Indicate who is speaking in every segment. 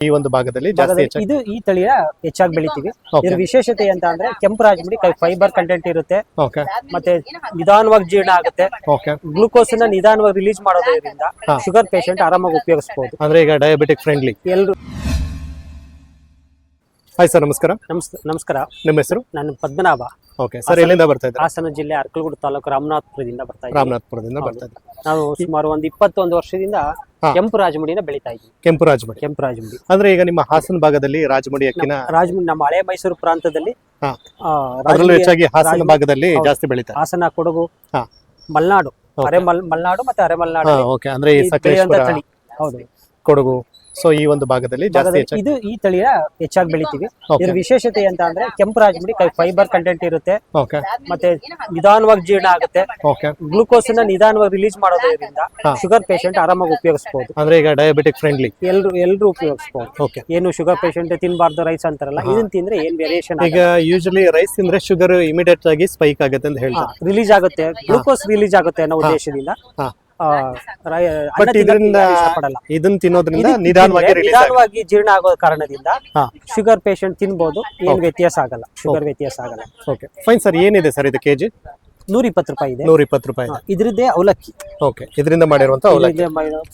Speaker 1: ಈ ಒಂದು ಭಾಗದಲ್ಲಿ ಜಾಸ್ತಿ
Speaker 2: ಇದು ಈ ತಳಿಯ ಹೆಚ್ಚಾಗಿ ಬೆಳಿತೀವಿ. ಇದ್ರ ವಿಶೇಷತೆ ಅಂತ ಅಂದ್ರೆ ಕೆಂಪು ರಾಜಮುಡಿ ಫೈಬರ್ ಕಂಟೆಂಟ್ ಇರುತ್ತೆ, ಮತ್ತೆ ನಿಧಾನವಾಗಿ ಜೀರ್ಣ ಆಗುತ್ತೆ. ಗ್ಲೂಕೋಸ್ ನ ನಿಧಾನವಾಗಿ ರಿಲೀಸ್ ಮಾಡೋದ್ರಿಂದ ಶುಗರ್ ಪೇಷಂಟ್ ಆರಾಮಾಗಿ ಉಪಯೋಗಿಸಬಹುದು.
Speaker 1: ಅಂದ್ರೆ ಈಗ ಡಯಾಬಿಟಿಕ್ ಫ್ರೆಂಡ್ಲಿ
Speaker 2: ಎಲ್ಲರೂ.
Speaker 1: ಹಾಯ್ ಸರ್, ನಮಸ್ಕಾರ.
Speaker 2: ನಮಸ್ಕಾರ.
Speaker 1: ನಿಮ್ಮ ಹೆಸರು?
Speaker 2: ನಾನು ಪದ್ಮನಾಭ.
Speaker 1: ಓಕೆ ಸರ್, ಎಲ್ಲಿಂದ ಬರ್ತಾ ಇದ್ದೀರಾ?
Speaker 2: ಹಾಸನ ಜಿಲ್ಲೆ ಅರ್ಕಲಗೂಡು ತಾಲೂಕು ರಾಮನಾಥಪುರದಿಂದ ಬರ್ತಾ ಇದ್ದೀವಿ.
Speaker 1: ರಾಮನಾಥಪುರದಿಂದ ಬರ್ತಾ ಇದ್ದೀವಿ.
Speaker 2: ನಾವು ಸುಮಾರು ಒಂದು 21 ವರ್ಷದಿಂದ ಕೆಂಪು ರಾಜಮುಡಿನ ಬೆಳೀತಾ ಇದ್ದೀವಿ.
Speaker 1: ಕೆಂಪು ರಾಜಮುಡಿ ಅಂದ್ರೆ ಈಗ ನಿಮ್ಮ ಹಾಸನ ಭಾಗದಲ್ಲಿ ರಾಜಮುಡಿ ಅಕ್ಕಿನ
Speaker 2: ರಾಜಮುಡಿ ನಮ್ಮ ಹಳೆ ಮೈಸೂರು ಪ್ರಾಂತದಲ್ಲಿ
Speaker 1: ಅದರಲ್ಲೂ ಹೆಚ್ಚಾಗಿ ಹಾಸನ ಭಾಗದಲ್ಲಿ ಜಾಸ್ತಿ ಬೆಳೀತಾರೆ.
Speaker 2: ಹಾಸನ, ಕೊಡಗು, ಮಲೆನಾಡು, ಮಲೆನಾಡು ಮತ್ತೆ ಅರೆಮಲೆನಾಡು.
Speaker 1: ಓಕೆ, ಅಂದ್ರೆ ಈ ಸಕಲೇಶ್ಪುರ,
Speaker 2: ಹೌದು,
Speaker 1: ಕೊಡಗು, ಸೊ ಈ ಒಂದು ಭಾಗದಲ್ಲಿ ಜಾಸ್ತಿ
Speaker 2: ಇದು ಈ ತಳಿಯ ಹೆಚ್ಚಾಗಿ ಬೆಳಿತೀವಿ. ಇದ್ರ ವಿಶೇಷತೆ ಅಂತ ಅಂದ್ರೆ ಕೆಂಪು ರಾಜಮುಡಿ ಫೈಬರ್ ಕಂಟೆಂಟ್ ಇರುತ್ತೆ, ಮತ್ತೆ ನಿಧಾನವಾಗಿ ಜೀರ್ಣ ಆಗುತ್ತೆ. ಗ್ಲೂಕೋಸ್ ನ ನಿಧಾನವಾಗಿ ರಿಲೀಸ್ ಮಾಡೋದ್ರಿಂದ ಶುಗರ್ ಪೇಷಂಟ್ ಆರಾಮಾಗಿ ಉಪಯೋಗಿಸಬಹುದು.
Speaker 1: ಅಂದ್ರೆ ಈಗ ಡಯಾಬಿಟಿಕ್ ಫ್ರೆಂಡ್ಲಿ
Speaker 2: ಎಲ್ಲರೂ ಉಪಯೋಗಿಸಬಹುದು. ಏನು ಶುಗರ್ ಪೇಷಂಟ್ ತಿನ್ನಬಾರ್ದು ರೈಸ್ ಅಂತಾರಲ್ಲ, ಇದನ್ನ ತಿಂದ್ರೆ ಏನ್ ವೇರಿಯೇಷನ್.
Speaker 1: ಈಗ ಯೂಶಲಿ ರೈಸ್ ತಿಂದ್ರೆ ಶುಗರ್ ಇಮಿಡಿಯೇಟ್ ಆಗಿ ಸ್ಪೈಕ್ ಆಗುತ್ತೆ ಅಂತ ಹೇಳ್ತಾರೆ.
Speaker 2: ರಿಲೀಸ್ ಆಗುತ್ತೆ, ಗ್ಲೂಕೋಸ್ ರಿಲೀಸ್ ಆಗುತ್ತೆ ಅನ್ನೋ ಉದ್ದೇಶದಿಂದ.
Speaker 1: ಇದನ್ನ ತಿನ್ನೋದ್ರಿಂದ ನಿಧಾನವಾಗಿ
Speaker 2: ಜೀರ್ಣ ಆಗೋ ಕಾರಣದಿಂದ ಶುಗರ್ ಪೇಷಂಟ್ ತಿನ್ಬಹುದು. ಏನ್ ವ್ಯತ್ಯಾಸ ಆಗಲ್ಲ, ಶುಗರ್ ವ್ಯತ್ಯಾಸ ಆಗಲ್ಲ.
Speaker 1: Okay fine sir. ಏನಿದೆ ಸರ್ ಇದು ಕೆಜಿ?
Speaker 2: 120 ರೂಪಾಯಿ ಇದೆ.
Speaker 1: 120 ರೂಪಾಯಿ.
Speaker 2: ಇದ್ರದ್ದೇ ಅವಲಕ್ಕಿ.
Speaker 1: ಓಕೆ, ಇದರಿಂದ ಮಾಡಿರುವಂತ ಅವಲಕ್ಕಿ.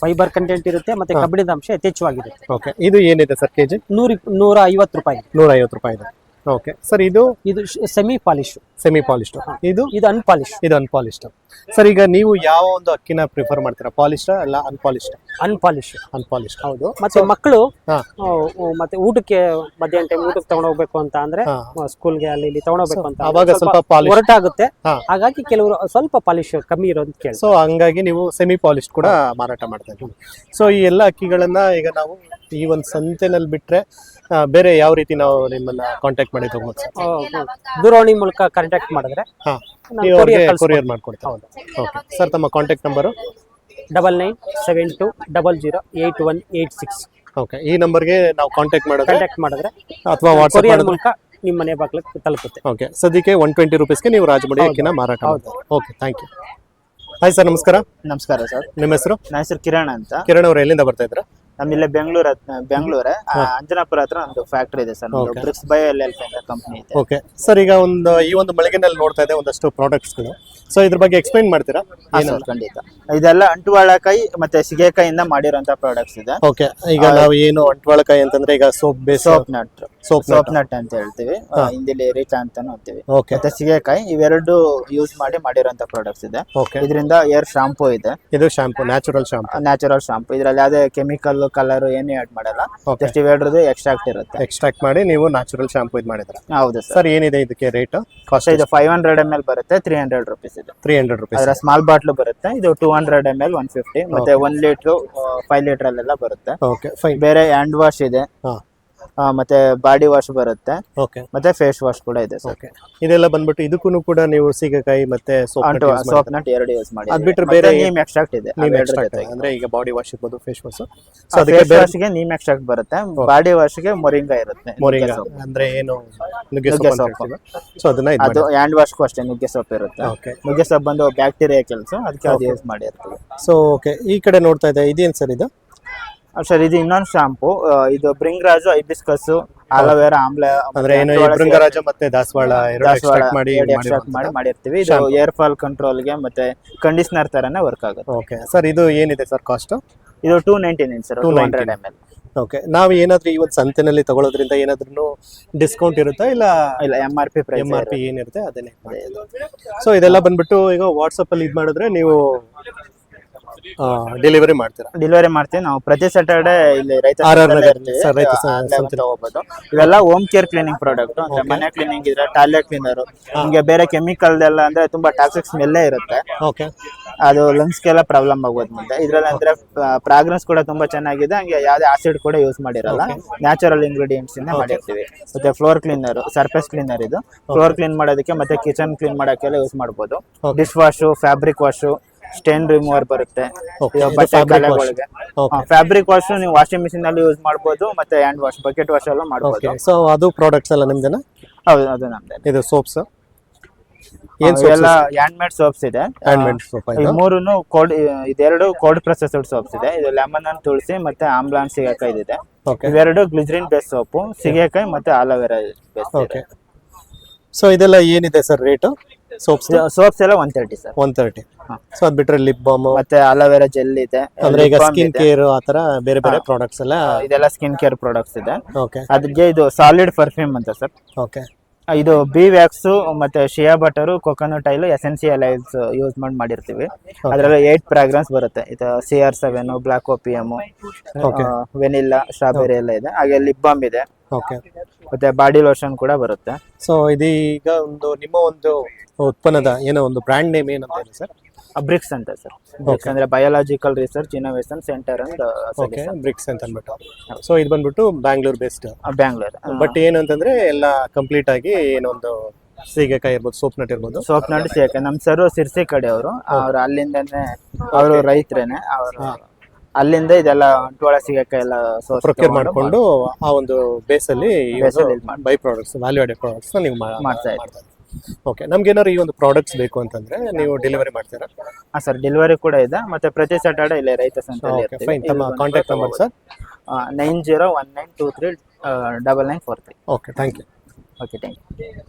Speaker 2: ಫೈಬರ್ ಕಂಟೆಂಟ್ ಇರುತ್ತೆ, ಮತ್ತೆ ಕಬ್ಬಿಣದ ಅಂಶ ಯಥೇಚ್ಛವಾಗಿರುತ್ತೆ.
Speaker 1: ಓಕೆ, ಇದು ಏನಿದೆ ಸರ್ ಕೆಜಿ?
Speaker 2: 150 ರೂಪಾಯಿ.
Speaker 1: 150 ರೂಪಾಯಿ ಇದೆ. ಓಕೆ ಸರ್, ಇದು
Speaker 2: ಸೆಮಿ ಪಾಲಿಶ್.
Speaker 1: ಇದು ಅನ್ಪಾಲಿಶ್ಡ್. ಸರ್, ಈಗ ನೀವು ಯಾವ ಒಂದು ಅಕ್ಕಿನ ಪ್ರಿಫರ್ ಮಾಡ್ತೀರಾ? ಪಾಲಿಶ್ಡ್ ಅಲ್ಲ ಅನ್ಪಾಲಿಶ್ಡ್? ಹೌದು.
Speaker 2: ಮತ್ತೆ ಮಕ್ಕಳು ಮತ್ತೆ ಊಟಕ್ಕೆ ಮಧ್ಯಾಹ್ನ ಟೈಮ್ ಊಟಕ್ಕೆ ತಗೊಂಡೋಗ್ಬೇಕು ಅಂತ ಅಂದ್ರೆ ಸ್ಕೂಲ್ಗೆ ಅಲ್ಲಿ ಇಲ್ಲಿ ತಗೊಂಡೋಗ್ಬೇಕು ಅಂತ
Speaker 1: ಅವಾಗ ಸ್ವಲ್ಪ
Speaker 2: ಹೊರಟಾಗುತ್ತೆ. ಹಾಗಾಗಿ ಕೆಲವರು ಸ್ವಲ್ಪ ಪಾಲಿಶ್ ಕಮ್ಮಿ ಇರೋದು ಕೇಳಿ,
Speaker 1: ಸೊ ಹಂಗಾಗಿ ನೀವು ಸೆಮಿ ಪಾಲಿಶ್ ಕೂಡ ಮಾರಾಟ ಮಾಡ್ತಾ ಇದ್ದೀವಿ. ಸೊ ಈ ಎಲ್ಲ ಅಕ್ಕಿಗಳನ್ನ ಈಗ ನಾವು ಈ ಒಂದು ಸಂತೆನಲ್ಲಿ ಬಿಟ್ರೆ ಬೇರೆ ಯಾವ ರೀತಿ ನಾವು ನಿಮ್ಮನ್ನ ಕಾಂಟ್ಯಾಕ್ಟ್ ಮಾಡಿ ತಗೋಬಹುದು ಸರ್?
Speaker 2: ದೂರವಾಣಿ ಮೂಲಕ ಕಾಂಟ್ಯಾಕ್ಟ್ ಮಾಡಿದ್ರೆ
Speaker 1: ಕೊರಿಯರ್ ಮಾಡ್ಕೊಡ್ತೀವಿ. ಓಕೆ ಸರ್, ತಮ್ಮ ಕಾಂಟ್ಯಾಕ್ಟ್ ನಂಬರು?
Speaker 2: 9972008186.
Speaker 1: ಓಕೆ, ಈ ನಂಬರ್ಗೆ ನಾವು ಕಾಂಟ್ಯಾಕ್ಟ್ ಮಾಡಿದ್ರೆ ಅಥವಾ
Speaker 2: ವಾಟ್ಸ್ಆಪ್ ಮೂಲಕ ನಿಮ್ಮ ಮನೆ ಬಾಗಿಲಿಗೆ ತಲುಪುತ್ತೆ.
Speaker 1: ಓಕೆ, ಸದ್ಯಕ್ಕೆ 120 ರೂಪೀಸ್ಗೆ ನೀವು ರಾಜಮುಡಿ ಅಕ್ಕಿನ ಮಾರಾಟ ಮಾಡ್ತೀವಿ. Okay, thank you. Hi sir, ನಮಸ್ಕಾರ.
Speaker 3: ನಮಸ್ಕಾರ ಸರ್.
Speaker 1: ನಿಮ್ಮ ಹೆಸರು?
Speaker 3: ನನ್ನ ಹೆಸರು ಕಿರಣ್ ಅಂತ.
Speaker 1: ಕಿರಣ್ ಅವರು ಎಲ್ಲಿಂದ ಬರ್ತಾ ಇದ್ರ?
Speaker 3: ನಮ್ಮಿಲ್ಲೇ ಬೆಂಗಳೂರು ಅಂಜನಾಪುರ ಹತ್ರ ಒಂದು ಫ್ಯಾಕ್ಟರಿ ಇದೆ ಸರ್. ಬ್ರಿಕ್ಸ್ ಬಯೋ LLP ಅಂತ ಕಂಪನಿ ಇದೆ.
Speaker 1: ಓಕೆ ಸರ್, ಈಗ ಈ ಒಂದು ಮಳಿಗೆನಲ್ಲಿ ನೋಡ್ತಾ ಇದೆ ಒಂದಷ್ಟು ಪ್ರಾಡಕ್ಟ್ಸ್ಗಳು. ಸೊ ಇದ್ರ ಬಗ್ಗೆ ಎಕ್ಸ್ಪ್ಲೈನ್ ಮಾಡ್ತೀರಾ?
Speaker 3: ಖಂಡಿತ. ಇದೆಲ್ಲ ಅಂಟುವಾಳಕಾಯಿ ಮತ್ತೆ ಸಿಗೆಕಾಯಿಂದ ಮಾಡಿರುವಂತ ಪ್ರಾಡಕ್ಟ್ಸ್ ಇದೆ.
Speaker 1: ಓಕೆ, ಈಗ ನಾವು ಏನು ಅಂಟುವಾಳಕಾಯಿ ಅಂತಂದ್ರೆ ಈಗ ಸೋಪ್
Speaker 3: ನಟ್ ಅಂತ ಹೇಳ್ತೀವಿ, ಹಿಂದಿಲಿ ರಿಚಾ ಅಂತಾನು ಅಂತೀವಿ. ಮತ್ತೆ ಸಿಗೆಕಾಯಿ, ಇವೆರಡು ಯೂಸ್ ಮಾಡಿರುವಂತ ಪ್ರಾಡಕ್ಟ್ಸ್ ಇದೆ. ಇದರಿಂದ ಏರ್ ಶಾಂಪೂ ಇದೆ.
Speaker 1: ಇದು ಶಾಂಪೂ, ನ್ಯಾಚುರಲ್
Speaker 3: ಶಾಂಪೂ. ಇದ್ರಲ್ಲಿ ಯಾವುದೇ ಕೆಮಿಕಲ್ ಕಲರ್ ಏನು ಆಡ್ ಮಾಡಲ್ಲ. ಜಸ್ಟ್ ಇವೆರಡರದ್ದು ಎಕ್ಸ್ಟ್ರಾಕ್ಟ್ ಇರುತ್ತೆ.
Speaker 1: ಎಕ್ಸ್ಟ್ರಾಕ್ಟ್ ಮಾಡಿ ನೀವು ನ್ಯಾಚುರಲ್ ಶಾಂಪೂ ಇದು ಮಾಡಿದ್ರೆ?
Speaker 3: ಹೌದು
Speaker 1: ಸರ್. ಏನಿದೆ ಇದಕ್ಕೆ ರೇಟ್?
Speaker 3: ಕಾಸ್ಟ್ ಇದು 500 ml ಬರುತ್ತೆ, 300 ರೂಪೀಸ್ ಇದೆ.
Speaker 1: 300 ರೂಪೀಸ್.
Speaker 3: ಅದರ ಸ್ಮಾಲ್ ಬಾಟ್ಲು ಬರುತ್ತೆ. ಇದು 200 ml 150, ಮತ್ತೆ 1 ಲೀಟರ್ 5 ಲೀಟರ್ ಅಲ್ಲೆಲ್ಲ ಬರುತ್ತೆ. ಬೇರೆ ಹ್ಯಾಂಡ್ ವಾಶ್ ಇದೆ, ಮತ್ತೆ ಬಾಡಿ ವಾಶ್ ಬರುತ್ತೆ, ಮತ್ತೆ ಫೇಸ್ ವಾಶ್ ಕೂಡ ಇದೆ.
Speaker 1: ಇದೆಲ್ಲ ಬಂದ್ಬಿಟ್ಟು ಇದಕ್ಕೂ ಕೂಡ ನೀವು ಸೀಗೆಕಾಯಿ ಮತ್ತೆ
Speaker 3: ಸೋಪ್ ನಟ್ ಎರಡು ಯೂಸ್ ಮಾಡಿ.
Speaker 1: ಅದ್ ಬಿಟ್ರೆ ಬೇರೆ
Speaker 3: ನೀಮ್ ಎಕ್ಸ್ಟ್ರಾಕ್ಟ್ ಇದೆ.
Speaker 1: ಅಂದ್ರೆ ಈಗ ಬಾಡಿ ವಾಶ್ ಇರ್ಬೋದು, ಫೇಸ್ ವಾಶ್.
Speaker 3: ಸೊ ಅದಕ್ಕೆ ವಾಶ್ ಗೆ ನೀಮ್ ಎಕ್ಸ್ಟ್ರಾಕ್ಟ್ ಬರುತ್ತೆ, ಬಾಡಿ ವಾಶ್ ಗೆ ಮೊರಿಂಗಾ ಇರುತ್ತೆ.
Speaker 1: ಮೊರಿಂಗಾ ಅಂದ್ರೆ ಏನು? ನುಗ್ಗೆ ಸೊಪ್ಪು. ಸೊ ಅದನ್ನ
Speaker 3: ಅದು ಹ್ಯಾಂಡ್ ವಾಶ್ ಗೂ ಅಷ್ಟೇ ನುಗ್ಗೆ ಸೊಪ್ಪು ಇರುತ್ತೆ. ನುಗ್ಗೆ ಸೊಪ್ಪು ಬಂದು ಬ್ಯಾಕ್ಟೀರಿಯಾ ಕೆಲಸ, ಅದಕ್ಕೆ ಅದು ಯೂಸ್ ಮಾಡಿರ್ತೀವಿ.
Speaker 1: ಸೊ ಓಕೆ, ಈ ಕಡೆ ನೋಡ್ತಾ ಇದೆ, ಇದೇನ್ ಸರ್ ಇದು?
Speaker 3: ಸರ್, ಇದು ಇನ್ನೊಂದು ಶಾಂಪೂ. ಇದು ಬ್ರಿಂಗ್ರಾಜು, ಹೈಬಿಸ್ಕಸ್, ಆಲೋವೆರಾ, ಆಮ್ಲ,
Speaker 1: ಅಂದ್ರೆ ಏನು ಬ್ರಿಂಗರಾಜ ಮತ್ತೆ ದಾಸವಾಳ ಎಕ್ಸ್ಟ್ರಾಕ್ಟ್ ಮಾಡಿ
Speaker 3: ಮಾಡಿರ್ತೀವಿ. ಇದು ಏರ್ ಫಾಲ್ ಕಂಟ್ರೋಲ್ ಗೆ ಮತ್ತೆ ಕಂಡೀಷನರ್ ತರನೇ ವರ್ಕ್ ಆಗುತ್ತೆ.
Speaker 1: ಓಕೆ ಸರ್, ಇದು ಏನಿದೆ ಸರ್ ಕಾಸ್ಟ್?
Speaker 3: ಇದು 299 ಸರ್, 200 ml.
Speaker 1: ಓಕೆ, ನಾವು ಏನಾದ್ರೂ ಈ ಒಂದು ಸಂತೆನಲ್ಲಿ ತಗೊಳ್ಳೋದ್ರಿಂದ ಏನಾದ್ರೂ ಡಿಸ್ಕೌಂಟ್ ಇರುತ್ತಾ? ಇಲ್ಲ
Speaker 3: MRP
Speaker 1: ಏನಿರುತ್ತೆ ಅದನ್ನೇ. ಸೊ ಇದೆಲ್ಲ ಬಂದ್ಬಿಟ್ಟು ಈಗ ವಾಟ್ಸಪ್ ಅಲ್ಲಿ ಇದು ಮಾಡಿದ್ರೆ ನೀವು ಡೆಲಿವರಿ
Speaker 3: ಮಾಡ್ತೀವಿ. ನಾವು ಪ್ರತಿ ಸ್ಯಾಟರ್ಡೆ ಇಲ್ಲಿ ರೈತ ತಗೋಬಹುದು. ಇವೆಲ್ಲ ಹೋಮ್ ಕೇರ್ ಕ್ಲೀನಿಂಗ್ ಪ್ರಾಡಕ್ಟ್. ಅಂದ್ರೆ ಮನೆ ಕ್ಲೀನಿಂಗ್ ಇದ್ರೆ ಟಾಯ್ಲೆಟ್ ಕ್ಲೀನರ್, ನಿಮ್ಗೆ ಬೇರೆ ಕೆಮಿಕಲ್ ಎಲ್ಲ ಅಂದ್ರೆ ತುಂಬಾ ಟಾಕ್ಸಿಕ್ ಸ್ಮೆಲ್ಲೇ ಇರುತ್ತೆ, ಅದು ಲಂಗ್ಸ್ ಗೆಲ್ಲ ಪ್ರಾಬ್ಲಮ್ ಆಗೋದು ಮುಂದೆ. ಇದ್ರಲ್ಲಿ ಅಂದ್ರೆ ಫ್ರಾಗ್ರೆನ್ಸ್ ಕೂಡ ತುಂಬಾ ಚೆನ್ನಾಗಿದೆ, ಹಂಗೆ ಯಾವ್ದೇ ಆಸಿಡ್ ಕೂಡ ಯೂಸ್ ಮಾಡಿರಲ್ಲ, ನ್ಯಾಚುರಲ್ ಇಂಗ್ರೀಡಿಯೆಂಟ್ಸ್ ಇಂದ ಮಾಡಿರ್ತೀವಿ. ಮತ್ತೆ ಫ್ಲೋರ್ ಕ್ಲೀನರ್, ಸರ್ಫೇಸ್ ಕ್ಲೀನರ್, ಇದು ಫ್ಲೋರ್ ಕ್ಲೀನ್ ಮಾಡೋದಕ್ಕೆ ಮತ್ತೆ ಕಿಚನ್ ಕ್ಲೀನ್ ಮಾಡೋಕ್ಕೆಲ್ಲ ಯೂಸ್ ಮಾಡಬಹುದು. Dish wash, fabric wash, stain remover ಬರುತ್ತೆ. ಫ್ಯಾಬ್ರಿಕ್ ವಾಶ್ ನೀವು ವಾಷಿಂಗ್ ಮಿಷಿನ್ ಅಲ್ಲಿ ಯೂಸ್ ಮಾಡಬಹುದು, ಮತ್ತೆ ಹ್ಯಾಂಡ್ ವಾಶ್, ಬಕೆಟ್ ವಾಶ್ ಎಲ್ಲ ಮಾಡಬಹುದು.
Speaker 1: ಸೊ ಅದು ಪ್ರಾಡಕ್ಟ್ಸ್ ಎಲ್ಲ ನಿಮ್ದೇನಾ?
Speaker 3: ಹೌದು, ಅದು ನಮ್ದೇ.
Speaker 1: ಇದು ಸೋಪ್ಸ್ ಏನ್
Speaker 3: ಎಲ್ಲ ಹ್ಯಾಂಡ್ ಮೇಡ್ ಸೋಪ್ಸ್ ಇದೆ.
Speaker 1: ಹ್ಯಾಂಡ್ಮೇಡ್ ಸೋಪ್
Speaker 3: ಈ ಮೂರುನು ಕೋಲ್ಡ್, ಇದೆರಡು ಕೋಲ್ಡ್ ಪ್ರೊಸೆಸ್ಡ್ ಸೋಪ್ಸ್ ಇದೆ. ಇದು ಲೆಮನ್ ಅಂಡ್ ತುಳಸಿ ಮತ್ತೆ ಆಮ್ಲಾನ್ ಸಿಗಕಾಯಿ ಇದೆ.
Speaker 1: ಓಕೆ
Speaker 3: ಇವೆರಡು ಗ್ಲಿಸರಿನ್ ಬೇಸ್ ಸೋಪು, ಸಿಗಕಾಯಿ ಮತ್ತೆ ಆಲೋವೆರಾ ಬೇಸ್.
Speaker 1: ಓಕೆ. ಸೊ ಇದೆಲ್ಲ ಏನಿದೆ ಸರ್ ರೇಟು ಸೋಪ್ಸ್?
Speaker 3: ಸೋಪ್ಸ್ ಎಲ್ಲ 130 ಸರ್.
Speaker 1: 130. ಸೊ ಅದ್ ಬಿಟ್ರೆ ಲಿಪ್ ಬಾಮ್
Speaker 3: ಮತ್ತೆ ಆಲೋವೆರಾ ಜೆಲ್ ಇದೆ.
Speaker 1: ಅಂದ್ರೆ ಈಗ ಸ್ಕಿನ್ ಕೇರ್ ಆತರ ಬೇರೆ ಬೇರೆ ಪ್ರಾಡಕ್ಟ್ಸ್ ಎಲ್ಲ
Speaker 3: ಇದೆಲ್ಲ ಸ್ಕಿನ್ ಕೇರ್ ಪ್ರಾಡಕ್ಟ್ಸ್ ಇದೆ.
Speaker 1: ಓಕೆ
Speaker 3: ಅದಕ್ಕೆ ಇದು ಸಾಲಿಡ್ ಪರ್ಫ್ಯೂಮ್ ಅಂತ ಸರ್.
Speaker 1: ಓಕೆ.
Speaker 3: ಇದು ಬಿ ವ್ಯಾಕ್ಸ್ ಮತ್ತೆ shea butter, coconut oil, essential oils use ಮಾಡಿರ್ತೀವಿ. ಅದರಲ್ಲಿ 8 ಫ್ರಾಗ್ರೆನ್ಸ್ ಬರುತ್ತೆ. ಇದು CR7, ಬ್ಲಾಕ್ ಓಪಿಯಮ್, ವೆನಿಲ್ಲಾ, ಸ್ಟ್ರಾಬೆರಿ ಎಲ್ಲ ಇದೆ. ಹಾಗೆ ಲಿಪ್ ಬಾಮ್ ಇದೆ.
Speaker 1: ಓಕೆ.
Speaker 3: ಮತ್ತೆ ಬಾಡಿ ಲೋಷನ್ ಕೂಡ ಬರುತ್ತೆ.
Speaker 1: ಸೊ ಇದೀಗ ಒಂದು ನಿಮ್ಮ ಒಂದು ಉತ್ಪನ್ನದ ಏನೋ ಒಂದು ಬ್ರ್ಯಾಂಡ್ ನೇಮ್ ಏನಂತ ಹೇಳಿ ಸರ್?
Speaker 3: ಬ್ರಿಕ್ಸ್ ಅಂತ ಸರ್. ಬ್ರಿಕ್ಸ್ ಅಂದ್ರೆ biological research innovation centre and
Speaker 1: okay, BRICS ಅಂತ ಅಂದ್ಬಿಟ್ಟು. ಸೊ ಇದು ಬಂದ್ಬಿಟ್ಟು ಬ್ಯಾಂಗ್ಳೂರ್ ಬೇಸ್ಡ್.
Speaker 3: ಬ್ಯಾಂಗ್ಳೂರ್.
Speaker 1: ಬಟ್ ಏನಂತಂದ್ರೆ ಎಲ್ಲ ಕಂಪ್ಲೀಟ್ ಆಗಿ ಏನೊಂದು ಸೀಗೆಕಾಯಿ ಇರ್ಬೋದು, ಸೋಪ್ ನಟ್ ಇರ್ಬೋದು.
Speaker 3: ಸೋಪ್ ನಟ್ ಸಿಗಕಾಯಿ ನಮ್ಮ ಸರ್ ಸಿರ್ಸಿ ಕಡೆ ಅವರು ಅಲ್ಲಿಂದಾನೆ, ಅವರು ರೈತರೇನೆ. ಅವರು ಅಲ್ಲಿಂದ ಇದೆಲ್ಲ ಅಂಟ್ವಾಳ ಸಿಗಕಾಯಿ ಎಲ್ಲ
Speaker 1: ಪ್ರೊಕ್ಯೂರ್ ಮಾಡ್ಕೊಂಡು ಆ ಒಂದು ಬೇಸಲ್ಲಿ by products, value added products ನೀವು
Speaker 3: ಮಾಡ್ತಾ ಇದ್ದೀವಿ.
Speaker 1: ಓಕೆ. ನಮ್ಗೆ ಏನಾದ್ರು ಈ ಒಂದು ಪ್ರಾಡಕ್ಟ್ಸ್ ಬೇಕು ಅಂತಂದ್ರೆ ನೀವು ಡೆಲಿವರಿ ಮಾಡ್ತೀರಾ?
Speaker 3: ಹಾಂ ಸರ್, ಡೆಲಿವರಿ ಕೂಡ ಇದೆ. ಮತ್ತೆ ಪ್ರತಿ ಸ್ಯಾಟರ್ಡೆ ಇಲ್ಲೇ ರೈತ ಸಂತೆಯಲ್ಲಿ ಇರ್ತೀವಿ.
Speaker 1: ಫೈನ್. ತಮ್ಮ contact number sir?
Speaker 3: 9019239943.
Speaker 1: Okay, thank you.
Speaker 3: Okay, thank you.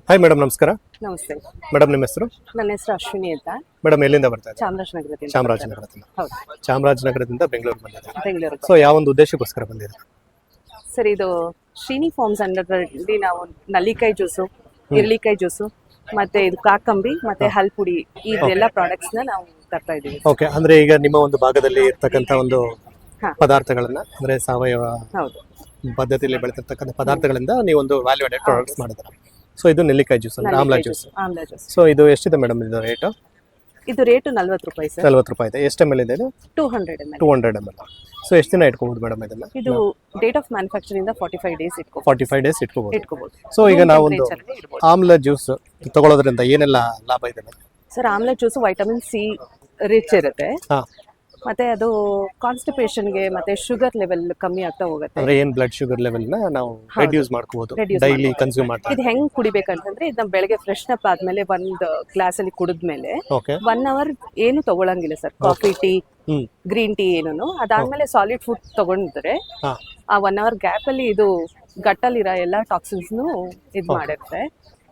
Speaker 1: Hi madam, ನಮಸ್ಕಾರ.
Speaker 4: ನಮಸ್ತೆ.
Speaker 1: ಮೇಡಮ್ ನಿಮ್ಮ ಹೆಸರು?
Speaker 4: ನನ್ನ ಹೆಸರು ಅಶ್ವಿನಿ ಅಂತ.
Speaker 1: ಮೇಡಮ್ ಎಲ್ಲಿಂದ ಬರ್ತಾ ಇದ್ದೀರಾ?
Speaker 4: ಚಾಮರಾಜನಗರದಿಂದ.
Speaker 1: ಚಾಮರಾಜನಗರದಿಂದ.
Speaker 4: ಹೌದು,
Speaker 1: ಚಾಮರಾಜನಗರದಿಂದ ಬೆಂಗಳೂರು ಬಂದಿದ್ದೀರಾ?
Speaker 4: ಬೆಂಗಳೂರು.
Speaker 1: ಸೊ ಯಾವ ಒಂದು ಉದ್ದೇಶಕ್ಕೋಸ್ಕರ ಬಂದಿದ್ದೀರಾ?
Speaker 4: ಸರ್, ಇದು ಶ್ರೀನಿ ಫಾರ್ಮ್ಸ್ ಅಂಡರ್ದಲ್ಲಿ ನಾವು ನಲ್ಲಿಕಾಯಿ ಜ್ಯೂಸು, ಇರ್ಲಿಕಾಯಿ ಜ್ಯೂಸು, ಮತ್ತೆ ಇದು ಕಾಕಂಬಿ ಮತ್ತೆ ಹಲ್ಪುಡಿ, ಇದೆಲ್ಲ ಪ್ರಾಡಕ್ಟ್ಸ್ ನ ನಾವು ತರ್ತಾ ಇದೀವಿ.
Speaker 1: ಓಕೆ. ಅಂದ್ರೆ ಈಗ ನಿಮ್ಮ ಒಂದು ಭಾಗದಲ್ಲಿ ಇರ್ತಕ್ಕಂಥ ಒಂದು
Speaker 4: ಹಾ.
Speaker 1: ಪದಾರ್ಥಗಳನ್ನ, ಅಂದ್ರೆ ಸಾವಯವ
Speaker 4: ಹೌದು,
Speaker 1: ಪದ್ಧತಿಯಲ್ಲಿ ಬೆಳೆತಿರ್ತಕ್ಕಂಥ ಪದಾರ್ಥಗಳಿಂದ ನೀವು ಒಂದು ವ್ಯಾಲ್ಯೂ ಆಡೆಡ್ ಪ್ರಾಡಕ್ಟ್ಸ್ ಮಾಡಿದ್ರೆ. ಸೊ ಇದು ನೆಲ್ಲಿಕಾಯಿ ಜ್ಯೂಸ್ ಅಂದ್ರೆ amla juice.
Speaker 4: Amla juice.
Speaker 1: So ಇದು ಎಷ್ಟಿದೆ ಮೇಡಮ್ ಇದು ರೇಟು?
Speaker 4: ಇದು ರೇಟು 40 ರೂಪಾಯಿ ಸರ್.
Speaker 1: 40 ರೂಪಾಯಿ ಇದೆ. ಎಷ್ಟು ml ಇದೆ ಇದು?
Speaker 4: 200 ml.
Speaker 1: 200 ml. ಸೊ ಎಷ್ಟು ದಿನ ಇಟ್ಕೋಬಹುದು ಮೇಡಮ್ ಇದನ್ನ?
Speaker 4: ಇದು ಡೇಟ್ ಆಫ್ ಮ್ಯಾನುಫ್ಯಾಕ್ಚರಿಂಗ್ ಇಂದ 45 ಡೇಸ್
Speaker 1: 45 ಡೇಸ್ ಇಟ್ಕೋಬಹುದು. ಸೊ ಈಗ
Speaker 4: Room
Speaker 1: ನಾವು ಒಂದು
Speaker 4: temperature ಅಲ್ಲಿ ಇಡ್ಬೋದು.
Speaker 1: ಆಮ್ಲಾ ಜ್ಯೂಸ್ ತಗೊಳ್ಳೋದ್ರಿಂದ ಏನೆಲ್ಲ ಲಾಭ ಇದೆ?
Speaker 4: Sir, amla juice vitamin C rich ಇರುತ್ತೆ.
Speaker 1: ಹಾ.
Speaker 4: ಮತ್ತೆ ಅದು ಕಾನ್ಸ್ಟಿಪೇಷನ್ಗೆ ಮತ್ತೆ ಶುಗರ್ ಲೆವೆಲ್ ಕಮ್ಮಿ ಆಗ್ತಾ ಹೋಗುತ್ತೆ.
Speaker 1: ಅಂದ್ರೆ ಏನ್ ಬ್ಲಡ್ ಶುಗರ್ ಲೆವೆಲ್ ನ ನಾವು ರೆಡ್ಯೂಸ್ ಮಾಡ್ಕೋಬಹುದು
Speaker 4: Reduce
Speaker 1: ಡೈಲಿ ಕನ್ಸ್ಯೂಮ್ ಮಾಡ್ತಾ.
Speaker 4: ಇದು ಹೆಂಗ್ ಕುಡಿಬೇಕಂತಂದ್ರೆ, ಇದನ್ನ ಬೆಳಗ್ಗೆ ಫ್ರೆಶ್ ಅಪ್ ಆದ್ಮೇಲೆ ಒಂದು ಗ್ಲಾಸ್ ಅಲ್ಲಿ ಕುಡಿದ್ಮೇಲೆ
Speaker 1: ಓಕೆ.
Speaker 4: 1 ಅವರ್ ಏನು ತಗೊಳಂಗಿಲ್ಲ sir. Coffee, tea, green tea ಏನೂ. ಅದಾದ್ಮೇಲೆ ಸಾಲಿಡ್ ಫುಡ್ ತಗೊಂಡ್ರೆ
Speaker 1: ಹಾ.
Speaker 4: ಆ 1 ಅವರ್ ಗ್ಯಾಪ್ ಅಲ್ಲಿ ಇದು ಗಟ್ಟಲ್ಲಿರೋ ಎಲ್ಲಾ ಟಾಕ್ಸಿನ್ಸ್ ಇದ್ ಮಾಡಿರುತ್ತೆ.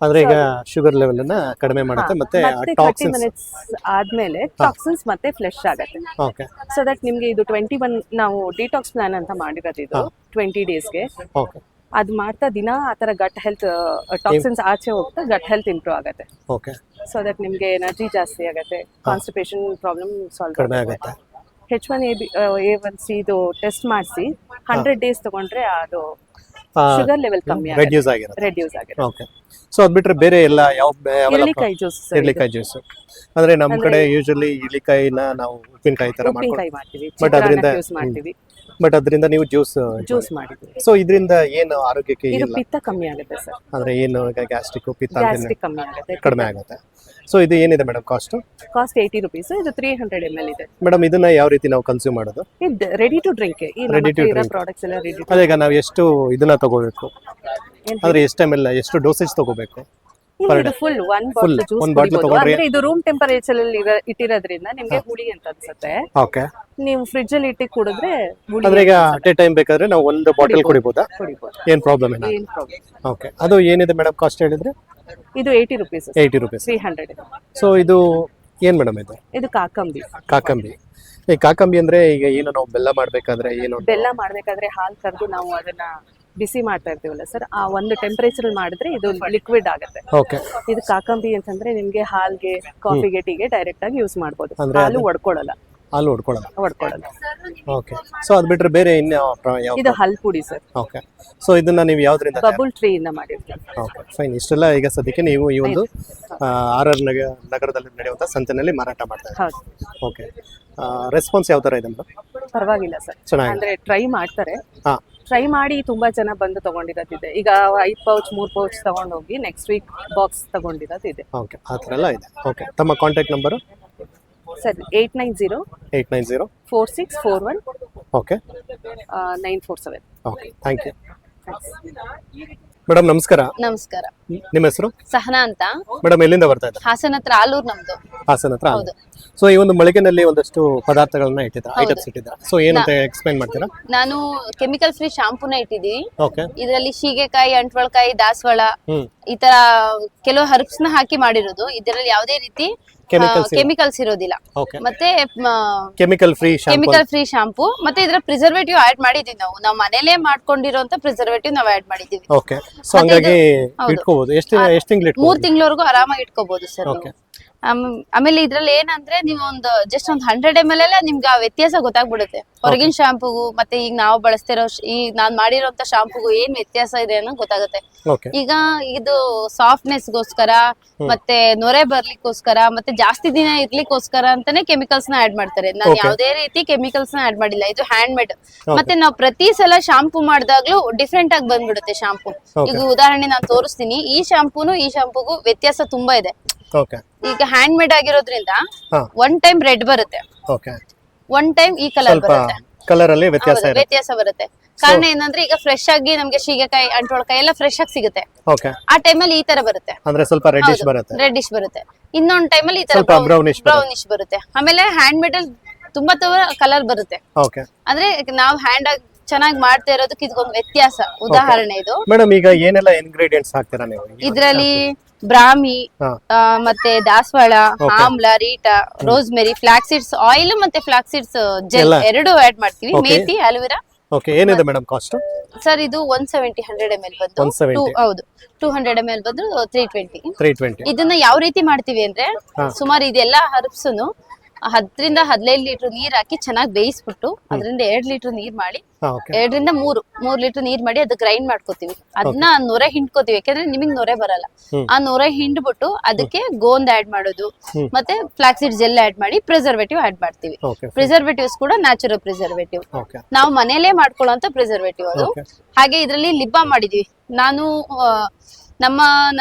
Speaker 1: ಅಂದ್ರೆ ಈಗ ಶುಗರ್ ಲೆವೆಲ್ ಅನ್ನ ಕಡಿಮೆ ಮಾಡುತ್ತೆ ಮತ್ತೆ
Speaker 4: 30
Speaker 1: ಟಾಕ್ಸಿನ್ಸ್.
Speaker 4: ಮಿನಿಟ್ಸ್ ಆದ್ಮೇಲೆ ಟಾಕ್ಸಿನ್ಸ್ ಮತ್ತೆ ಫ್ಲೆಶ್ ಆಗುತ್ತೆ.
Speaker 1: ಓಕೆ.
Speaker 4: ಸೊ ದಟ್ ನಿಮ್ಗೆ ಇದು 21 ನಾವು ಡಿಟಾಕ್ಸ್ ಪ್ಲಾನ್ ಅಂತ ಮಾಡಿರೋದು. ಇದು 20 ಡೇಸ್ಗೆ.
Speaker 1: ಓಕೆ.
Speaker 4: ಅದ್ ಮಾಡ್ತಾ ದಿನ ಆತರ ಗಟ್ ಹೆಲ್ತ್ ಟಾಕ್ಸಿನ್ಸ್ ಆಚೆ ಹೋಗ್ತಾ ಗಟ್ ಹೆಲ್ತ್ ಇಂಪ್ರೂವ್ ಆಗುತ್ತೆ.
Speaker 1: ಓಕೆ.
Speaker 4: ಸೊ ದಟ್ ನಿಮ್ಗೆ ಎನರ್ಜಿ ಜಾಸ್ತಿ ಆಗುತ್ತೆ, ಕಾನ್ಸ್ಟಿಪೇಷನ್ ಪ್ರಾಬ್ಲಮ್ ಸಾಲ್ವ್
Speaker 1: ಕಡಿಮೆ ಆಗುತ್ತೆ.
Speaker 4: H1A1C ಇದು ಟೆಸ್ಟ್ ಮಾಡಿಸಿ 100 ಡೇಸ್ ತಗೊಂಡ್ರೆ ಅದು ಶುಗರ್ ಲೆವೆಲ್ ಕಮ್ಮಿ ಆಗುತ್ತೆ,
Speaker 1: ರೆಡ್ಯೂಸ್ ಆಗಿರುತ್ತೆ.
Speaker 4: ರೆಡ್ಯೂಸ್ ಆಗುತ್ತೆ.
Speaker 1: ಓಕೆ. ಸೊ ಅದ್ ಬಿಟ್ರೆ ಬೇರೆ ಎಲ್ಲ ಯಾವ
Speaker 4: ಇರ್ಲಿಕಾಯಿ ಜ್ಯೂಸ್.
Speaker 1: ಇರ್ಲಿಕಾಯಿ ಜ್ಯೂಸ್ ಅಂದ್ರೆ ನಮ್ಮ ಕಡೆ ಯೂಶಲಿ ಇರ್ಲಿಕಾಯಿನ ನಾವು ಉಪ್ಪಿನಕಾಯಿ ತರ
Speaker 4: ಉಪ್ಪಿನಕಾಯಿ ಮಾಡ್ತೀವಿ,
Speaker 1: ಬಟ್ ಅದರಿಂದ
Speaker 4: ಯೂಸ್ ಮಾಡ್ತೀವಿ.
Speaker 1: ಬಟ್ ಅದರಿಂದ ನೀವು ಜ್ಯೂಸ್
Speaker 4: ಮಾಡಿದ್ವಿ.
Speaker 1: ಸೊ ಇದರಿಂದ ಏನು ಆರೋಗ್ಯಕ್ಕೆ
Speaker 4: ಇದು
Speaker 1: ಇಲ್ಲ
Speaker 4: ಪಿತ್ತ ಕಮ್ಮಿ ಆಗುತ್ತೆ ಸರ್.
Speaker 1: ಅಂದ್ರೆ ಏನು ಗ್ಯಾಸ್ಟ್ರಿಕ್ ಪಿತ್ತ
Speaker 4: ಗ್ಯಾಸ್ಟ್ರಿಕ್ ಕಮ್ಮಿ ಆಗುತ್ತೆ,
Speaker 1: ಕಡಿಮೆ ಆಗುತ್ತೆ. ಸೊ ಇದು ಏನಿದೆ ಮೇಡಮ್ ಕಾಸ್ಟ್?
Speaker 4: Cost 80 rupees. ಇದು 300 ml ಇದೆ.
Speaker 1: ಮೇಡಮ್ ಇದನ್ನ ಯಾವ ರೀತಿ ನಾವು ಕನ್ಸ್ಯೂಮ್ ಮಾಡೋದು?
Speaker 4: ಇದು ರೆಡಿ ಟು ಡ್ರಿಂಕ್. ಈ
Speaker 1: Ready to
Speaker 4: ನಮ್ಮ
Speaker 1: drink.
Speaker 4: ಪ್ರಾಡಕ್ಟ್ಸ್ ಎಲ್ಲ ರೆಡಿ.
Speaker 1: ಅದೇ ಈಗ ನಾವು ಎಷ್ಟು ಇದನ್ನ ತಗೋಬೇಕು, ಅಂದ್ರೆ ಎಷ್ಟು ml ಎಷ್ಟು ಡೋಸೇಜ್ ತಗೋಬೇಕು?
Speaker 4: ಇದು full 1 bottle juice
Speaker 1: one bottle
Speaker 4: ಕುಡಿಬಹುದು.
Speaker 1: ತಗೊಂಡ್ರೆ-
Speaker 4: ಅಂದ್ರೆ ಇದು ರೂಮ್ ಟೆಂಪರೇಚರ್ ಅಲ್ಲಿ ಇಟ್ಟಿರೋದ್ರಿಂದ ನಿಮ್ಗೆ ಹುಳಿ ಅಂತ ಅನ್ಸುತ್ತೆ.
Speaker 1: ಓಕೆ.
Speaker 4: ನೀವು ಫ್ರಿಡ್ಜ್ ಅಲ್ಲಿ ಇಟ್ಟು ಕುಡಿದ್ರೆ ಹುಳಿ
Speaker 1: ಅಂದ್ರೆ ಈಗ ಅಟ್ ಎ ಟೈಮ್ ಬೇಕಾದ್ರೆ ನಾವು ಒಂದು ಬಾಟಲ್ ಕುಡಿಬಹುದಾ?
Speaker 4: ಕುಡಿಬಹುದು,
Speaker 1: ಏನ್ ಪ್ರಾಬ್ಲಮ್ ಇಲ್ಲ.
Speaker 4: ಏನ್ ಪ್ರಾಬ್ಲಮ್.
Speaker 1: ಓಕೆ. ಅದು ಏನಿದೆ ಮೇಡಮ್ ಕಾಸ್ಟ್ ಹೇಳಿದ್ರೆ?
Speaker 4: ಇದು 80 ರೂಪೀಸ್.
Speaker 1: 80 ರೂಪೀಸ್.
Speaker 4: 300.
Speaker 1: ಸೊ ಇದು ಏನ್ ಮೇಡಮ್ ಇದು?
Speaker 4: ಇದು ಕಾಕಂಬಿ.
Speaker 1: ಕಾಕಂಬಿ. ಈ ಕಾಕಂಬಿ ಅಂದ್ರೆ ಈಗ ಏನು ನಾವು ಬೆಲ್ಲ ಮಾಡ್ಬೇಕಾದ್ರೆ ಏನು?
Speaker 4: ಬೆಲ್ಲ ಮಾಡ್ಬೇಕಾದ್ರೆ ಹಾಲು ಕರೆದು ನಾವು ಅದನ್ನ ಬಿಸಿ ಮಾಡ್ತಾ ಇರ್ತೀವಲ್ಲ ಸರ್, ಆ ಒಂದು ಟೆಂಪರೇಚರ್ ಮಾಡಿದ್ರೆ ಇದು ಲಿಕ್ವಿಡ್ ಆಗುತ್ತೆ.
Speaker 1: ಓಕೆ.
Speaker 4: ಇದು ಕಾಕಂಬಿ ಅಂತಂದ್ರೆ ನಿಮ್ಗೆ ಹಾಲ್ಗೆ, ಕಾಫಿಗೆ, ಟೀಗೆ ಡೈರೆಕ್ಟ್ ಆಗಿ ಯೂಸ್ ಮಾಡಬಹುದು.
Speaker 1: ಅಂದ್ರೆ
Speaker 4: ಹಾಲು ಒಡ್ಕೊಳ್ಳಲ್ಲ.
Speaker 1: ಹಾಲು ಹೊಡ್ಕೊಳ್ಳಲ್ಲ. ಓಕೆ. ಸೊ ಅದ್ ಬಿಟ್ರೆ ಬೇರೆ ಯಾವ?
Speaker 4: ಇದು ಹಲ್ಪುಡಿ ಸರ್.
Speaker 1: ಓಕೆ. ಸೊ ಇದನ್ನ ನೀವು ಯಾವ್ದ್ರಿಂದ?
Speaker 4: ಬಬಲ್ ಟ್ರೀ ಇಂದ ಮಾಡಿರ್ತೀವಿ.
Speaker 1: Okay, fine. ಇಷ್ಟೆಲ್ಲ ಈಗ ಸದ್ಯಕ್ಕೆ ನೀವು ಈ ಒಂದು RR ನಗರದಲ್ಲಿ ನಡೆಯುವಂತ ಸಂತೆನಲ್ಲಿ ಮಾರಾಟ ಮಾಡ್ತಾ ಇದ್ದೀರಾ?
Speaker 4: ಹೌದು.
Speaker 1: ಓಕೆ. ರೆಸ್ಪಾನ್ಸ್ ಯಾವ ತರ ಇದೆ ಮೇಡಮ್?
Speaker 4: ಪರವಾಗಿಲ್ಲ ಸರ್,
Speaker 1: ಚೆನ್ನಾಗಿದೆ.
Speaker 4: ಅಂದ್ರೆ ಟ್ರೈ ಮಾಡ್ತಾರೆ.
Speaker 1: ಹಾ.
Speaker 4: ಟ್ರೈ ಮಾಡಿ ತುಂಬಾ ಜನ ಬಂದು ತಗೊಂಡಿರೋದಿದೆ. ಈಗ 5 ಪೌಚ್ 3 ಪೌಚ್ ತಗೊಂಡೋಗಿ ನೆಕ್ಸ್ಟ್ ವೀಕ್ ಬಾಕ್ಸ್ ತಗೊಂಡಿರೋದಿದೆ.
Speaker 1: ಓಕೆ, ಆ ಥರ ಎಲ್ಲ ಇದೆ. ಓಕೆ. ತಮ್ಮ contact number?
Speaker 4: Sir 890 4641
Speaker 1: okay
Speaker 4: 947.
Speaker 1: Okay, thank you. Madam ನಮಸ್ಕಾರ.
Speaker 4: ನಮಸ್ಕಾರ.
Speaker 1: ನಿಮ್ಮ ಹೆಸರು?
Speaker 4: ಸಹನಾ ಅಂತ.
Speaker 1: ಮೇಡಮ್ ಎಲ್ಲಿಂದ ಬರ್ತಾ ಇದ್ದಾರೆ?
Speaker 4: ಹಾಸನ ಹತ್ರ ಆಲೂರ್ ನಮ್ದು.
Speaker 1: ಹಾಸನ ಹತ್ರ.
Speaker 4: ಹೌದು.
Speaker 1: ಸೊ ಈ ಒಂದು ಮಳಿಗೆನಲ್ಲಿ ಒಂದಷ್ಟು ಪದಾರ್ಥಗಳನ್ನ ಇಟ್ಟಿದ್ರ, ಐಟಮ್ಸ್ ಇಟ್ಟಿದ್ರ. ಸೊ ಏನಂತ ಎಕ್ಸ್ಪ್ಲೈನ್ ಮಾಡ್ತೀರಾ?
Speaker 4: ನಾನು ಕೆಮಿಕಲ್ ಫ್ರೀ ಶಾಂಪೂನ ಇಟ್ಟಿದ್ದೀವಿ.
Speaker 1: ಓಕೆ.
Speaker 4: ಇದರಲ್ಲಿ ಶೀಗೆಕಾಯಿ, ಅಂಟ್ವಳಕಾಯಿ, ದಾಸವಾಳ
Speaker 1: ಹ್ಮ್.
Speaker 4: ಈ ತರ ಕೆಲವು ಹರ್ಬ್ಸ್ ನ ಹಾಕಿ ಮಾಡಿರೋದು. ಇದರಲ್ಲಿ ಯಾವುದೇ ರೀತಿ ಕೆಮಿಕಲ್ಸ್ ಇರೋದಿಲ್ಲ.
Speaker 1: ಓಕೆ.
Speaker 4: ಮತ್ತೆ
Speaker 1: ಕೆಮಿಕಲ್ ಫ್ರೀ
Speaker 4: ಶಾಂಪೂ ಮತ್ತೆ ಇದರ ಪ್ರಿಸರ್ವೇಟಿವ್ ಆಡ್ ಮಾಡಿದೀವಿ ನಾವು. ನಾವು ಮನೇಲೆ ಮಾಡ್ಕೊಂಡಿರೋಂತ ಪ್ರಿಸರ್ವೇಟಿವ್ ನಾವು ಆಡ್ ಮಾಡಿದೀವಿ.
Speaker 1: ಓಕೆ. ಸೊ ಹಂಗಾಗಿ ಇಟ್ಕೋಬಹುದು. ಎಷ್ಟು ತಿಂಗಳು ಇಟ್ಕೋಬಹುದು?
Speaker 4: 3 ತಿಂಗಳವರೆಗೂ ಆರಾಮಾಗಿ ಇಟ್ಕೋಬಹುದು ಸರ್. ಆಮೇಲೆ ಇದ್ರಲ್ಲಿ ಏನಂದ್ರೆ ನೀವು ಒಂದು ಜಸ್ಟ್ ಒಂದು 100 ml ಅಲ್ಲೇ ನಿಮ್ಗೆ ಆ ವ್ಯತ್ಯಾಸ ಗೊತ್ತಾಗ್ಬಿಡುತ್ತೆ. ಹೊರಗಿನ ಶಾಂಪೂಗೂ ಮತ್ತೆ ಈಗ ನಾವು ಬಳಸ್ತಿರೋ ಈಗ ನಾನ್ ಮಾಡಿರೋಂತ ಶಾಂಪೂಗೂ ಏನ್ ವ್ಯತ್ಯಾಸ ಇದೆ ಅನ್ನೋ ಗೊತ್ತಾಗುತ್ತೆ. ಈಗ ಇದು ಸಾಫ್ಟ್ನೆಸ್ ಗೋಸ್ಕರ ಮತ್ತೆ ನೊರೆ ಬರ್ಲಿಕ್ಕೋಸ್ಕರ ಮತ್ತೆ ಜಾಸ್ತಿ ದಿನ ಇರ್ಲಿಕ್ಕೋಸ್ಕರ ಅಂತಾನೆ ಕೆಮಿಕಲ್ಸ್ ನ ಆಡ್ ಮಾಡ್ತಾರೆ. ನಾನು ಯಾವುದೇ ರೀತಿ ಕೆಮಿಕಲ್ಸ್ ನ ಆಡ್ ಮಾಡಿಲ್ಲ. ಇದು ಹ್ಯಾಂಡ್ ಮೇಡ್. ಮತ್ತೆ ನಾವು ಪ್ರತಿ ಸಲ ಶಾಂಪೂ ಮಾಡಿದಾಗ್ಲೂ ಡಿಫ್ರೆಂಟ್ ಆಗಿ ಬಂದ್ಬಿಡುತ್ತೆ ಶಾಂಪೂ. ಈಗ ಉದಾಹರಣೆ ನಾನು ತೋರಿಸ್ತೀನಿ. ಈ ಶಾಂಪೂಗೂ ವ್ಯತ್ಯಾಸ ತುಂಬಾ ಇದೆ. ಈಗ ಹ್ಯಾಂಡ್ ಮೇಡ್ ಆಗಿರೋದ್ರಿಂದ ಒನ್ ಟೈಮ್ ರೆಡ್ ಬರುತ್ತೆ, ಒನ್ ಟೈಮ್ ಈ ಕಲರ್ ಬರುತ್ತೆ.
Speaker 1: ಕಲರ್ ಅಲ್ಲಿ ವ್ಯತ್ಯಾಸ
Speaker 4: ಬರುತ್ತೆ. ಕಾರಣ ಏನಂದ್ರೆ ಈಗ ಫ್ರೆಶ್ ಆಗಿ ನಮ್ಗೆ ಶೀಗೆಕಾಯಿ, ಅಂಟ್ವಳಕಾಯಿ ಎಲ್ಲ ಫ್ರೆಶ್ ಆಗಿ ಸಿಗುತ್ತೆ. ಆ ಟೈಮಲ್ಲಿ ಈ ತರ ಬರುತ್ತೆ,
Speaker 1: ಅಂದ್ರೆ ಸ್ವಲ್ಪ
Speaker 4: ರೆಡ್ಡಿಶ್ ಬರುತ್ತೆ. ಇನ್ನೊಂದ್ ಟೈಮಲ್ಲಿ ಈ ತರ ಬ್ರೌನಿಶ್ ಬರುತ್ತೆ. ಆಮೇಲೆ ಹ್ಯಾಂಡ್ ಮೇಡ್ ಅಲ್ಲಿ ತುಂಬಾ ಕಲರ್ ಬರುತ್ತೆ. ಅಂದ್ರೆ ನಾವು ಹ್ಯಾಂಡ್ ಆಗಿ ಚೆನ್ನಾಗಿ ಮಾಡ್ತಾ ಇರೋದಕ್ಕೆ ಇದಕ್ಕೊಂದು ವ್ಯತ್ಯಾಸ. ಉದಾಹರಣೆ ಇದು.
Speaker 1: ಮೇಡಮ್ ಈಗ ಏನೆಲ್ಲ ಇಂಗ್ರೀಡಿಯೆಂಟ್ಸ್ ಹಾಕ್ತೀರಾ ನೀವು
Speaker 4: ಇದ್ರಲ್ಲಿ? ಬ್ರಾಹ್ಮಿ, ಮತ್ತೆ ದಾಸವಾಳ, ಆಮ್ಲ, Rita, rosemary, flax seeds oil ಮತ್ತೆ ಫ್ಲಾಕ್ಸ್ ಸೀಡ್ಸ್ ಜೆಲ್ ಎರಡು ಆಡ್ ಮಾಡ್ತೀವಿ. ಮೇಥಿ, ಅಲೋವೆರಾ.
Speaker 1: ಓಕೆ. ಏನಿದೆ ಮೇಡಮ್ ಕಾಸ್ಟ್?
Speaker 4: ಸರ್ ಇದು 170 100 ml ಬಂದು ಹೌದು 200 ml ಬಂದು 320. ಇದನ್ನ ಯಾವ ರೀತಿ ಮಾಡ್ತೀವಿ ಅಂದ್ರೆ ಸುಮಾರು ಇದೆಲ್ಲ ಹರ್ಬ್ಸ್ 10 ರಿಂದ 15 ಲೀಟರ್ ನೀರ್ ಹಾಕಿ ಚೆನ್ನಾಗಿ ಬೇಯಿಸ್ಬಿಟ್ಟು ಅದರಿಂದ 2 ಲೀಟರ್ ನೀರ್ ಮಾಡಿ 2 ರಿಂದ 3 ಲೀಟರ್ ನೀರ್ ಮಾಡಿ ಅದು ಗ್ರೈಂಡ್ ಮಾಡ್ಕೋತೀವಿ. ಅದನ್ನ ನೊರೆ ಹಿಂಡ್ಕೋತೀವಿ. ಯಾಕಂದ್ರೆ ನಿಮಗ್ ನೊರೆ ಬರಲ್ಲ. ಆ ನೊರೆ ಹಿಂಡ್ಬಿಟ್ಟು ಅದಕ್ಕೆ ಗೋಂದ್ ಆಡ್ ಮಾಡೋದು ಮತ್ತೆ ಫ್ಲಾಕ್ಸಿಡ್ ಜೆಲ್ ಆಡ್ ಮಾಡಿ ಪ್ರಿಸರ್ವೇಟಿವ್ ಆಡ್ ಮಾಡ್ತೀವಿ. ಪ್ರಿಸರ್ವೇಟಿವ್ಸ್ ಕೂಡ ನ್ಯಾಚುರಲ್ ಪ್ರಿಸರ್ವೇಟಿವ್, ನಾವು ಮನೇಲೆ ಮಾಡ್ಕೊಳ್ಳೋಂತ ಪ್ರಿಸರ್ವೇಟಿವ್ ಅದು. ಹಾಗೆ ಇದ್ರಲ್ಲಿ ಲಿಪ್ ಬಾಮ್ ಮಾಡಿದೀವಿ. ನಾನು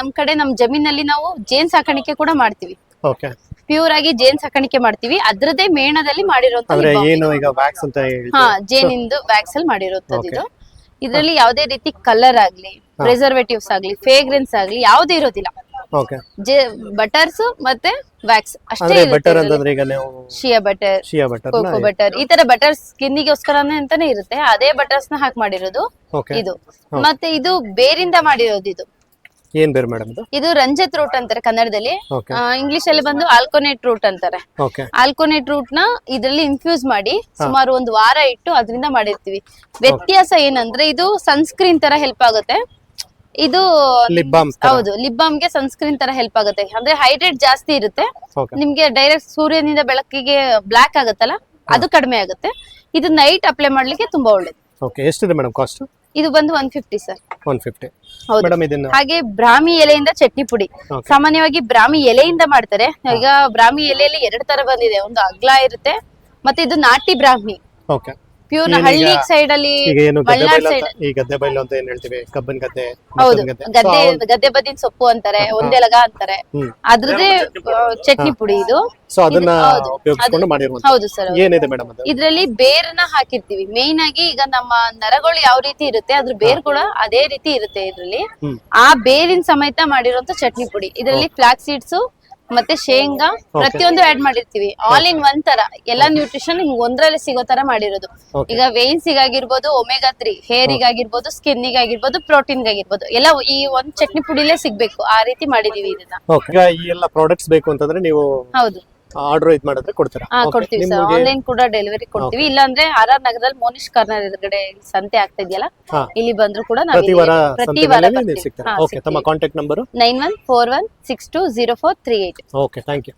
Speaker 4: ನಮ್ ಕಡೆ ನಮ್ ಜಮೀನಲ್ಲಿ ನಾವು ಜೇನ್ ಸಾಕಾಣಿಕೆ ಕೂಡ ಮಾಡ್ತೀವಿ. ಪ್ಯೂರ್ ಆಗಿ ಜೇನ್ ಸಾಕಾಣಿಕೆ ಮಾಡ್ತೀವಿ. ಅದ್ರದೇ ಮೇಣದಲ್ಲಿ ಮಾಡಿರೋಂತ ಜೇನಿಂದು ವ್ಯಾಕ್ಸ್ ಅಲ್ಲಿ ಮಾಡಿರೋಂಥದ್ದು ಇದು. ಇದ್ರಲ್ಲಿ ಯಾವುದೇ ರೀತಿ ಕಲರ್ ಆಗ್ಲಿ, ಪ್ರಿಸರ್ವೇಟಿವ್ಸ್ ಆಗ್ಲಿ, ಫ್ರೇಗ್ರೆನ್ಸ್ ಆಗ್ಲಿ ಯಾವುದೇ ಇರೋದಿಲ್ಲ. ಬಟರ್ಸ್ ಮತ್ತೆ ವ್ಯಾಕ್ಸ್ ಅಷ್ಟೇ ಇರುತ್ತೆ. ಶಿಯಾ ಬಟರ್, ಕೋಕೋ ಬಟರ್, ಈ ತರ ಬಟರ್ ಸ್ಕಿನ್ನಿಗೋಸ್ಕರನೇ ಅಂತಾನೆ ಇರುತ್ತೆ. ಅದೇ ಬಟರ್ಸ್ ನ ಹಾಕಿ ಮಾಡಿರೋದು ಇದು. ಮತ್ತೆ ಇದು ಬೇರಿಂದ ಮಾಡಿರೋದು. ಇದು
Speaker 1: ಏನ್ ಬೇರೆ ಮೇಡಮ್?
Speaker 4: ಇದು ರಂಜತ್ ರೂಟ್ ಅಂತಾರೆ ಕನ್ನಡದಲ್ಲಿ. ಇಂಗ್ಲಿಷ್ ಅಲ್ಲಿ ಬಂದು ಆಲ್ಕೋನೇಟ್ ರೂಟ್ ಅಂತಾರೆ. ಆಲ್ಕೋನೇಟ್ ರೂಟ್ ನ ಇದ್ರಲ್ಲಿ ಇನ್ಫ್ಯೂಸ್ ಮಾಡಿ ಸುಮಾರು 1 ವಾರ ಇಟ್ಟು ಅದರಿಂದ ಮಾಡಿರ್ತೀವಿ. ವ್ಯತ್ಯಾಸ ಏನಂದ್ರೆ ಇದು ಸನ್ಸ್ಕ್ರೀನ್ ತರ ಹೆಲ್ಪ್ ಆಗುತ್ತೆ. ಇದು ಹೌದು, ಲಿಪ್ ಬಾಮ್ ಗೆ ಸನ್ಸ್ಕ್ರೀನ್ ತರ ಹೆಲ್ಪ್ ಆಗುತ್ತೆ. ಅಂದ್ರೆ ಹೈಡ್ರೇಟ್ ಜಾಸ್ತಿ ಇರುತ್ತೆ. ನಿಮ್ಗೆ ಡೈರೆಕ್ಟ್ ಸೂರ್ಯನಿಂದ ಬೆಳಕಿಗೆ ಬ್ಲಾಕ್ ಆಗುತ್ತಲ್ಲ, ಅದು ಕಡಿಮೆ ಆಗುತ್ತೆ. ಇದು ನೈಟ್ ಅಪ್ಲೈ ಮಾಡ್ಲಿಕ್ಕೆ ತುಂಬಾ ಒಳ್ಳೇದು.
Speaker 1: ಎಷ್ಟಿದೆ ಮೇಡಮ್ ಕಾಸ್ಟ್?
Speaker 4: ಇದು ಬಂದು 150 ಸರ್.
Speaker 1: 150.
Speaker 4: ಹಾಗೆ ಬ್ರಾಹ್ಮಿ ಎಲೆಯಿಂದ ಚಟ್ನಿ ಪುಡಿ. ಸಾಮಾನ್ಯವಾಗಿ ಬ್ರಾಹ್ಮಿ ಎಲೆಯಿಂದ ಮಾಡ್ತಾರೆ. ಈಗ ಬ್ರಾಹ್ಮಿ ಎಲೆಯಲ್ಲಿ 2 ತರ ಬಂದಿದೆ. ಒಂದು ಅಗ್ಲ ಇರುತ್ತೆ ಮತ್ತೆ ಇದು ನಾಟಿ ಬ್ರಾಹ್ಮಿ. ಪ್ಯೂರ್ ಹಳ್ಳಿ ಸೈಡ್ ಅಲ್ಲಿ, ಮಲೆನಾಡ್ ಸೈಡ್. ಹೌದು, ಗದ್ದೆ ಬದಿನ ಸೊಪ್ಪು ಅಂತಾರೆ, ಒಂದೆಲಗ ಅಂತಾರೆ. ಅದ್ರದೇ ಚಟ್ನಿ ಪುಡಿ ಇದು. ಹೌದು ಸರ್. ಇದ್ರಲ್ಲಿ ಬೇರನ್ನ ಹಾಕಿರ್ತೀವಿ. ಮೇನ್ ಆಗಿ ಈಗ ನಮ್ಮ ನರಗಳು ಯಾವ ರೀತಿ ಇರುತ್ತೆ ಅದ್ರ ಬೇರ್ ಕೂಡ ಅದೇ ರೀತಿ ಇರುತ್ತೆ ಇದ್ರಲ್ಲಿ. ಆ ಬೇರಿನ ಸಮೇತ ಮಾಡಿರುವಂತ ಚಟ್ನಿ ಪುಡಿ. ಇದರಲ್ಲಿ ಫ್ಲಾಕ್ಸ್ ಸೀಡ್ಸ್ ಮತ್ತೆ ಶೇಂಗಾ ಪ್ರತಿಯೊಂದು ಆಡ್ ಮಾಡಿರ್ತೀವಿ. ಆಲ್ ಇನ್ ಒನ್ ತರ ಎಲ್ಲಾ ನ್ಯೂಟ್ರಿಷನ್ ನಿಮ್ಗೆ ಒಂದ್ರಲ್ಲಿ ಸಿಗೋ ತರ ಮಾಡಿರೋದು. ಈಗ ವೇನ್ಸ್ ಗಾಗಿರ್ಬೋದು, ಒಮೆಗಾ 3 ಹೇರ್ ಗಾಗಿರ್ಬೋದು, ಸ್ಕಿನ್ ಗಾಗಿರ್ಬೋದು, ಪ್ರೋಟೀನ್ ಗಾಗಿರ್ಬೋದು, ಎಲ್ಲ ಈ ಒಂದ್ ಚಟ್ನಿ ಪುಡಿಲೇ ಸಿಗ್ಬೇಕು. ಆ ರೀತಿ ಮಾಡಿದೀವಿ ಇದನ್ನ.
Speaker 1: ಈ ಎಲ್ಲ ಪ್ರಾಡಕ್ಟ್ಸ್ ಬೇಕು ಅಂತಂದ್ರೆ ನೀವು
Speaker 4: ಹೌದು
Speaker 1: ಆರ್ಡರ್ ಮಾಡಿದ್ರೆ ಕೊಡ್ತೀರಾ?
Speaker 4: ಕೊಡ್ತೀವಿ ಸರ್. ಆನ್ಲೈನ್ ಕೂಡ ಡೆಲಿವರಿ ಕೊಡ್ತೀವಿ. ಇಲ್ಲ ಅಂದ್ರೆ RR ನಗರದಲ್ಲಿ ಮೋನಿಶ್ ಕಾರ್ನರ್ ಎದುರುಗಡೆ ಸಂತೆ ಆಗ್ತಾ ಇದೆಯಲ್ಲ, ಇಲ್ಲಿ ಬಂದ್ರು ಕೂಡ
Speaker 1: ಪ್ರತಿ ವಾರ ತಮ್ಮ contact number
Speaker 4: 9141620438.
Speaker 1: Okay, thank you.